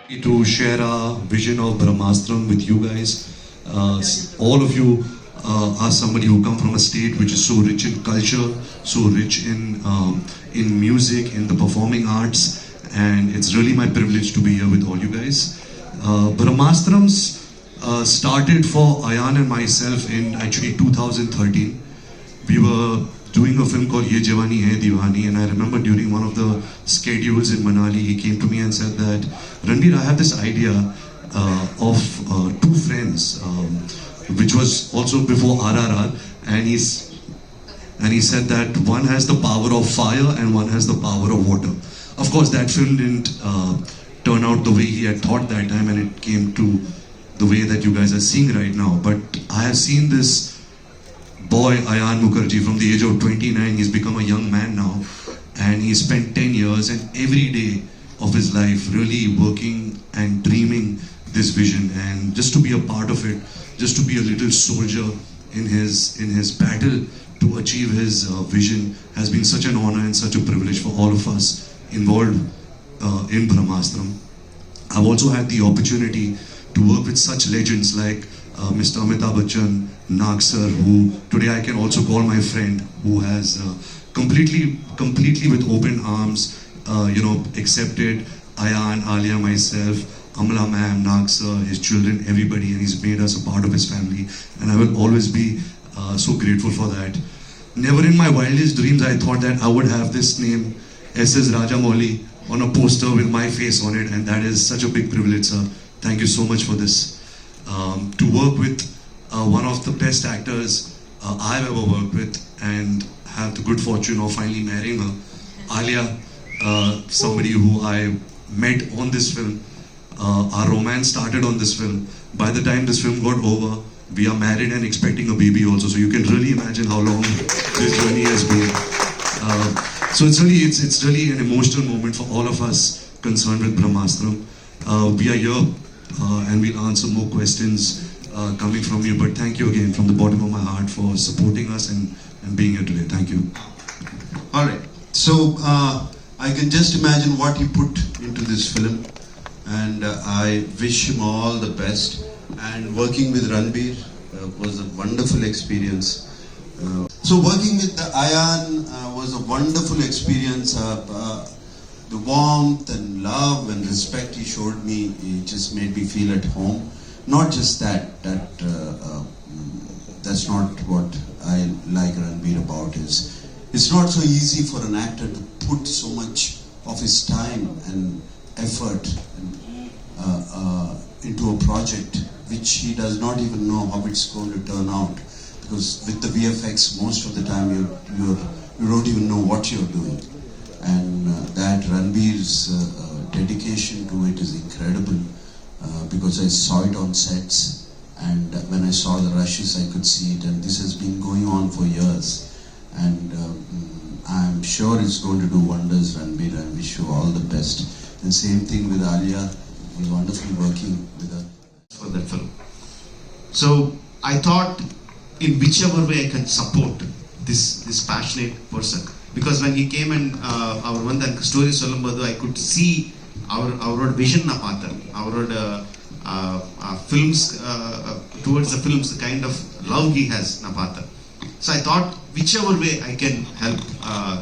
To share our vision of Brahmastram with you guys. All of you are somebody who come from a state which is so rich in culture, so rich in music, in the performing arts, and it's really my privilege to be here with all you guys. Brahmastrams started for Ayan and myself in actually 2013. We were doing a film called Ye Jawani Hai Diwani, and I remember during one of the schedules in Manali, he came to me and said that, Ranbir, I have this idea of two friends, which was also before RRR, and he said that one has the power of fire and one has the power of water. Of course, that film didn't turn out the way he had thought that time, and it came to the way that you guys are seeing right now. But I have seen this boy Ayan Mukherjee from the age of 29. He's become a young man now, and he spent 10 years and every day of his life really working and dreaming this vision, and just to be a part of it, just to be a little soldier in his battle to achieve his vision has been such an honor and such a privilege for all of us involved in Brahmastram. I've also had the opportunity to work with such legends like Mr. Amitabh Bachchan, Nag sir, who today I can also call my friend, who has completely with open arms, accepted Ayan, Alia, myself, Amla ma'am, Nag sir, his children, everybody, and he's made us a part of his family, and I will always be so grateful for that. Never in my wildest dreams I thought that I would have this name, SS Rajamouli, on a poster with my face on it, and that is such a big privilege, sir. Thank you so much for this. To work with one of the best actors I've ever worked with, and have the good fortune of finally marrying her, Alia, somebody who I met on this film. Our romance started on this film. By the time this film got over, we are married and expecting a baby also. So you can really imagine how long this journey has been. So it's really an emotional moment for all of us concerned with Brahmastram. We are here and we'll answer more questions coming from you. But thank you again from the bottom of my heart for supporting us and being here today. Thank you. All right. So I can just imagine what he put into this film, and I wish him all the best. And working with Ranbir was a wonderful experience. So working with the Ayan was a wonderful experience. The warmth and love and respect he showed me, it just made me feel at home. Not just that, that's not what I like Ranbir about is, it's not so easy for an actor to put so much of his time and effort into a project which he does not even know how it's going to turn out. Because with the VFX, most of the time you don't even know what you're doing. And that Ranbir's dedication to it is incredible, because I saw it on sets, and when I saw the rushes I could see it, and this has been going on for years, and I'm sure it's going to do wonders. Ranbir, I wish you all the best. And same thing with Alia, it was wonderful working with her for that film. So I thought in whichever way I can support this passionate person. Because when he came and our one story Solumbadu, I could see our vision na paatha, our films towards the films, the kind of love he has na paatha. So I thought whichever way I can help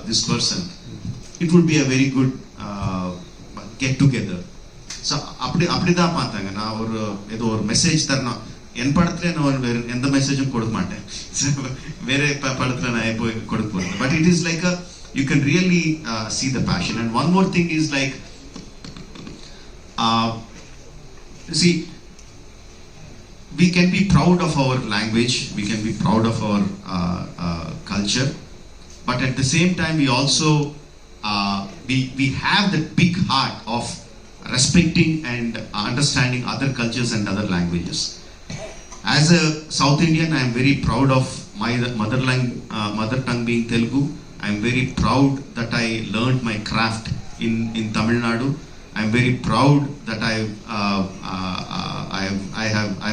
this person, it would be a very good get together. So appadida paathaanga na edo or message tharna en padathile na endha message koduk maate vere padathile na poi kodukpodu, but it is like you can really see the passion. And one more thing is like, see, we can be proud of our language, we can be proud of our culture, but at the same time we also we have that big heart of respecting and understanding other cultures and other languages. As a South Indian, I am very proud of my mother tongue being Telugu. I am very proud that I learned my craft in Tamil Nadu. I am very proud that I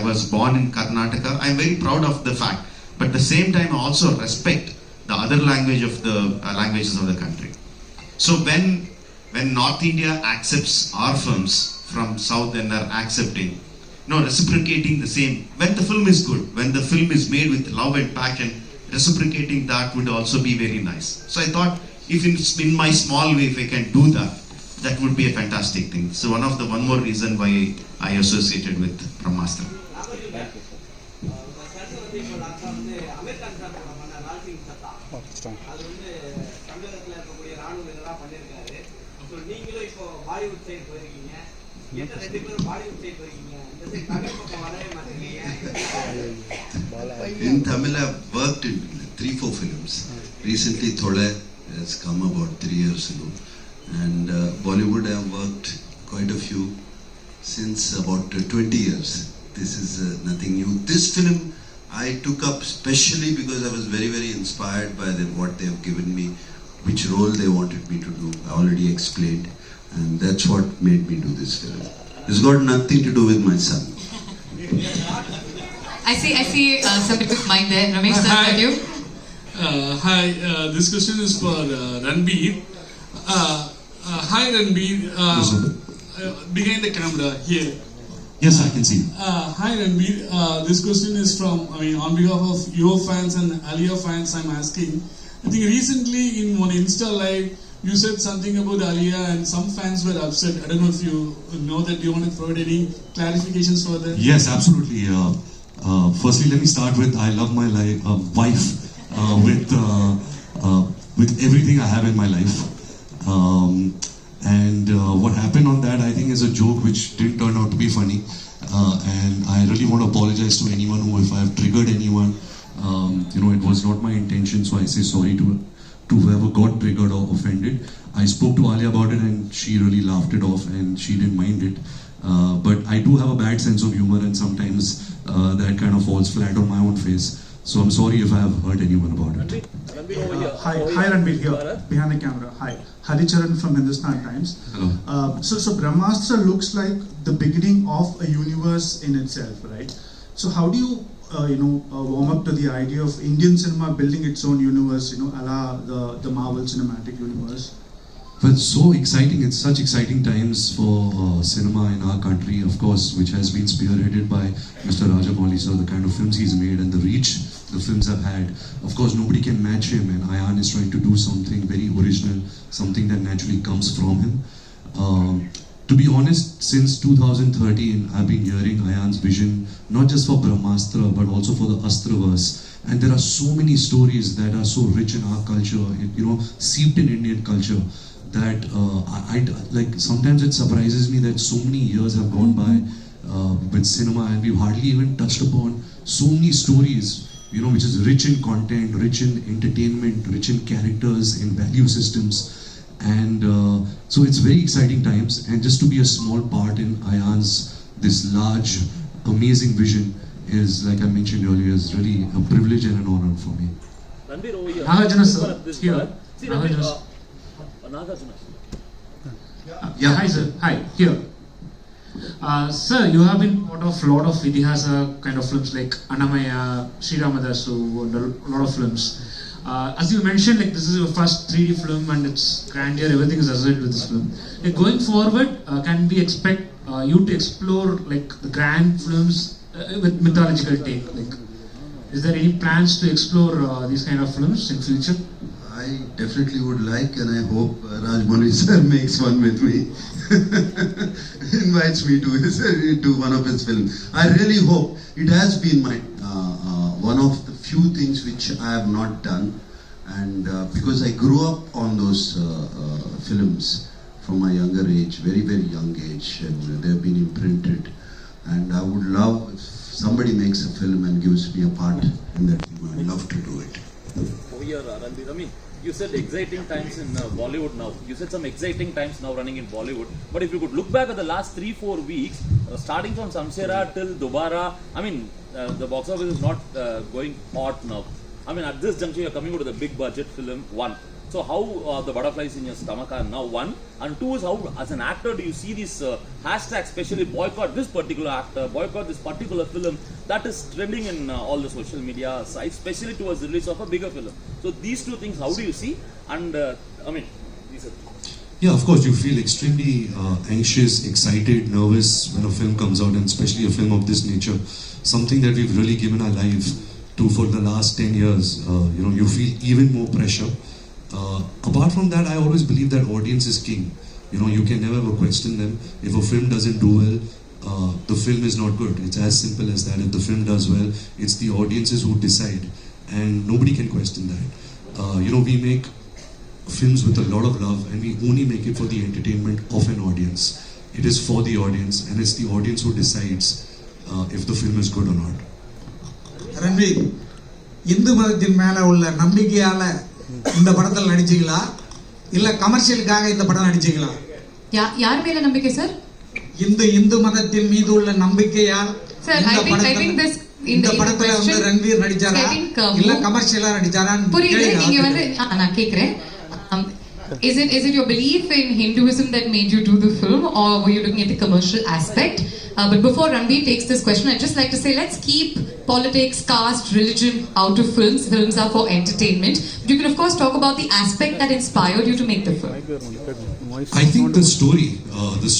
was born in Karnataka. I am very proud of the fact. But at the same time, I also respect the other languages of the country. So when North India accepts our films from South and are accepting, reciprocating the same. When the film is good, when the film is made with love and passion, reciprocating that would also be very nice. So I thought, if in my small way, if I can do that, that would be a fantastic thing. So one more reason why I associated with Brahmastra. In Tamil, I've worked in 3-4 films. Recently, Thole has come about 3 years ago. And Bollywood, I've worked quite a few since about 20 years. This is nothing new. This film I took up specially because I was very, very inspired by what they have given me, which role they wanted me to do. I already explained. And that's what made me do this film. It's got nothing to do with my son. I see somebody with mind there. Ramesh, start with you. Hi, this question is for Ranbir. Hi Ranbir, behind the camera here. Yes, I can see you. Hi Ranbir, this question is from, on behalf of your fans and Alia fans, I'm asking. I think recently in one Insta live, you said something about Alia and some fans were upset. I don't know if you know that. Do you want to provide any clarifications for that? Yes, absolutely. Firstly, let me start with I love my wife with everything I have in my life. What happened on that, I think, is a joke which didn't turn out to be funny. And I really want to apologize to anyone if I have triggered anyone. It was not my intention, so I say sorry to whoever got triggered or offended. I spoke to Alia about it and she really laughed it off and she didn't mind it. But I do have a bad sense of humor and sometimes that kind of falls flat on my own face. So I'm sorry if I have hurt anyone about it. Hi Ranbir here, behind the camera. Hi, Haricharan from Hindustan Times. Hello. So Brahmastra looks like the beginning of a universe in itself, right? So how do you, warm up to the idea of Indian cinema building its own universe, a la the Marvel Cinematic Universe? Well, it's so exciting. It's such exciting times for cinema in our country, of course, which has been spearheaded by Mr. Rajamouli sir, the kind of films he's made and the reach the films have had. Of course, nobody can match him, and Ayan is trying to do something very original, something that naturally comes from him. To be honest, since 2013, I've been hearing Ayan's vision, not just for Brahmastra, but also for the Astraverse. And there are so many stories that are so rich in our culture, seeped in Indian culture, that like sometimes it surprises me that so many years have gone by with cinema and we've hardly even touched upon so many stories, which is rich in content, rich in entertainment, rich in characters, in value systems. And so it's very exciting times, and just to be a small part in Ayan's this large, amazing vision is, like I mentioned earlier, is really a privilege and an honor for me. Nagarjuna sir, here. Hi sir, hi, here. Sir, you have been part of a lot of Idihasa kind of films like Annamaya, Sri Ramadasu, and a lot of films. As you mentioned, this is your first 3D film and it's grandeur, everything is associated with this film. Going forward, can we expect you to explore the grand films with mythological take? Is there any plans to explore these kind of films in future? I definitely would like, and I hope Rajmouli sir makes one with me. Invites me to one of his films. I really hope. It has been my one of the few things which I have not done, and because I grew up on those films from my younger age, very, very young age, and they have been imprinted. And I would love if somebody makes a film and gives me a part in that film. I'd love to do it. Over here, Ranbir, you said exciting times in Bollywood now. You said some exciting times now running in Bollywood. But if you could look back at the last 3-4 weeks, starting from Samsera till Dobara, the box office is not going hot now. At this juncture, you're coming out with a big budget film, one. So how the butterflies in your stomach are now, one. And two is how, as an actor, do you see this hashtag, especially boycott this particular actor, boycott this particular film, that is trending in all the social media sites, especially towards the release of a bigger film. So these two things, how do you see? And these are... Yeah, of course, you feel extremely anxious, excited, nervous when a film comes out, and especially a film of this nature, something that we've really given our life to for the last 10 years. You feel even more pressure. Apart from that, I always believe that audience is king. You can never ever question them. If a film doesn't do well, the film is not good. It's as simple as that. If the film does well, it's the audiences who decide, and nobody can question that. We make films with a lot of love, and we only make it for the entertainment of an audience. It is for the audience, and it's the audience who decides if the film is good or not. Ranveer, Hindu மதத்தின் மேல உள்ள நம்பிக்கையால இந்த படத்தில் நடிச்சீங்களா இல்ல கமர்ஷியலுக்காக இந்த படம் நடிச்சீங்களா? யார் மேல நம்பிக்கை சார்? இந்து மதத்தின் மீது உள்ள நம்பிக்கையால் இந்த படத்துல வந்து ரன்வீர் நடிச்சாரா இல்ல கமர்ஷியலா நடிச்சாரா? புரியுது. நீங்க வந்து நான் கேக்குறேன், is it your belief in Hinduism that made you do the film, or were you looking at the commercial aspect? But before Ranveer takes this question, I'd just like to say, let's keep politics, caste, religion out of films. Films are for entertainment. But you can of course talk about the aspect that inspired you to make the film. I think the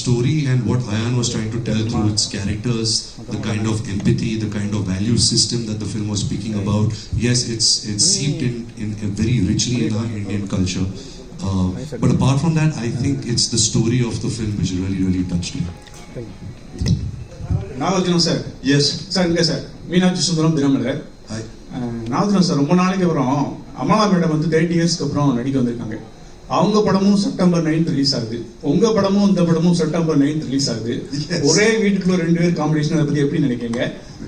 story and what Ayan was trying to tell through its characters, the kind of empathy, the kind of value system that the film was speaking about, yes, it's seeped in very richly in our Indian culture. But apart from that, I think it's the story of the film which really touched me. Nagarjuna sir. Yes sir. இங்கே sir Meenakshi Sundaram Dinamalar. Nagarjuna sir ரொம்ப நாளைக்கு அப்புறம் Amala madam வந்து 30 இயர்ஸ்க்கு அப்புறம் நடிக்க வந்திருக்காங்க. அவங்க படமும் செப்டம்பர் 9 ரிலீஸ் ஆகுது. உங்க படமும் இந்த படமும் செப்டம்பர் 9 ரிலீஸ் ஆகுது. ஒரே வீட்டுக்குள்ள 2 பேர் காம்பினேஷன், அதை பத்தி எப்படி நினைக்கிறீங்க?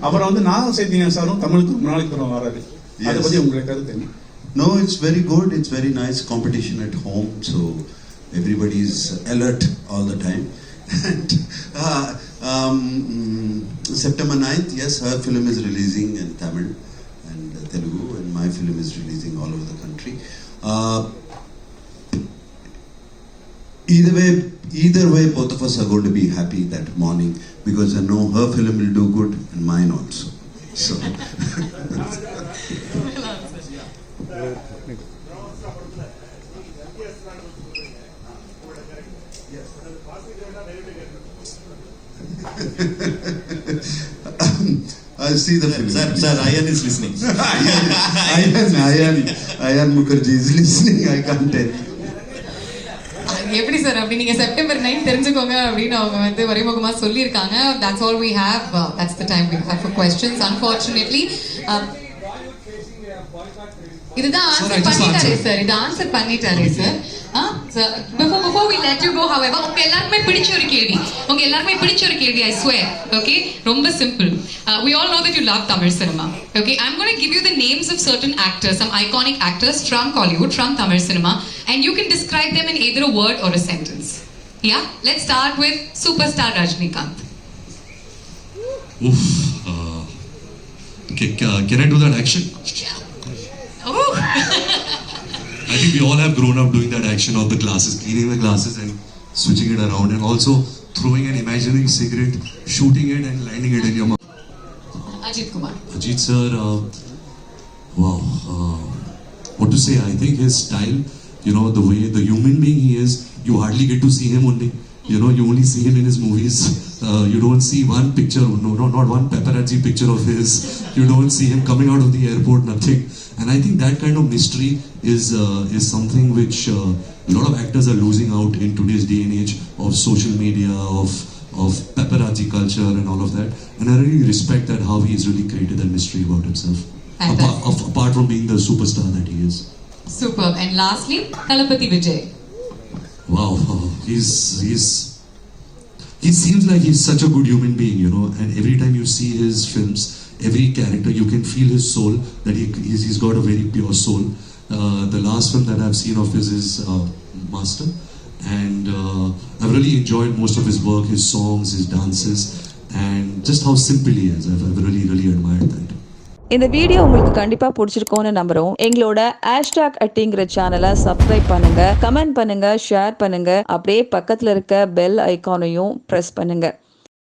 அப்புறம் வந்து நாக சைத்தன்யா சாரும் தமிழுக்கு ரொம்ப நாளைக்கு அப்புறம் வராது. அதை பத்தி உங்களுக்கு கருத்து என்ன? No, it's very good. It's very nice competition at home, so everybody is alert all the time. And September 9th, yes, her film is releasing in Tamil and Telugu, and my film is releasing all over the country. Either way, both of us are going to be happy that morning, because I know her film will do good and mine also. So. I'll see the film. Sir, Ayan is listening. Ayan Mukherjee is listening. I can't tell. எப்படி sir அப்படி நீங்க September 9 தெரிஞ்சுக்கோங்க அப்படின்னு அவங்க வந்து வரைமுகமா சொல்லியிருக்காங்க. That's all we have. That's the time we have for questions. Unfortunately, இதுதான் answer பண்ணிட்டாரே சார். இது ஆன்சர் பண்ணிட்டாரே sir. Before we let you go, however, உங்க எல்லாருமே பிடிச்ச ஒரு கேள்வி, I swear, okay? ரொம்ப simple. We all know that you love Tamil cinema, okay? I'm going to give you the names of certain actors, some iconic actors from Kollywood, from Tamil cinema, and you can describe them in either a word or a sentence. Yeah? Let's start with superstar Rajinikanth. Oof. Okay, can I do that action? Oh. I think we all have grown up doing that action of the glasses, cleaning the glasses and switching it around, and also throwing an imaginary cigarette, shooting it and landing it in your mouth. Ajit Kumar. Ajit sir, wow, what to say? I think his style, the way, the human being he is, you hardly get to see him only. You only see him in his movies. You don't see one picture, not one paparazzi picture of his. You don't see him coming out of the airport, nothing. And I think that kind of mystery is something which a lot of actors are losing out in today's day and age of social media, of paparazzi culture and all of that. And I really respect that how he has really created that mystery about himself. Apart from being the superstar that he is. Superb. And lastly, Kalapati Vijay. Wow, he seems like he's such a good human being, and every time you see his films, every character, you can feel his soul, that he's got a very pure soul. The last film that I've seen of his is Master, and I've really enjoyed most of his work, his songs, his dances, and just how simple he is. I've really admired that. இந்த video உங்களுக்கு கண்டிப்பா பிடிச்சிருக்கோன்னு நம்புறோம். எங்களோட #அட்டிங்கிற சேனலை subscribe பண்ணுங்க, comment பண்ணுங்க, share பண்ணுங்க, அப்படியே பக்கத்துல இருக்க பெல் ஐகானையும் பிரஸ் பண்ணுங்க.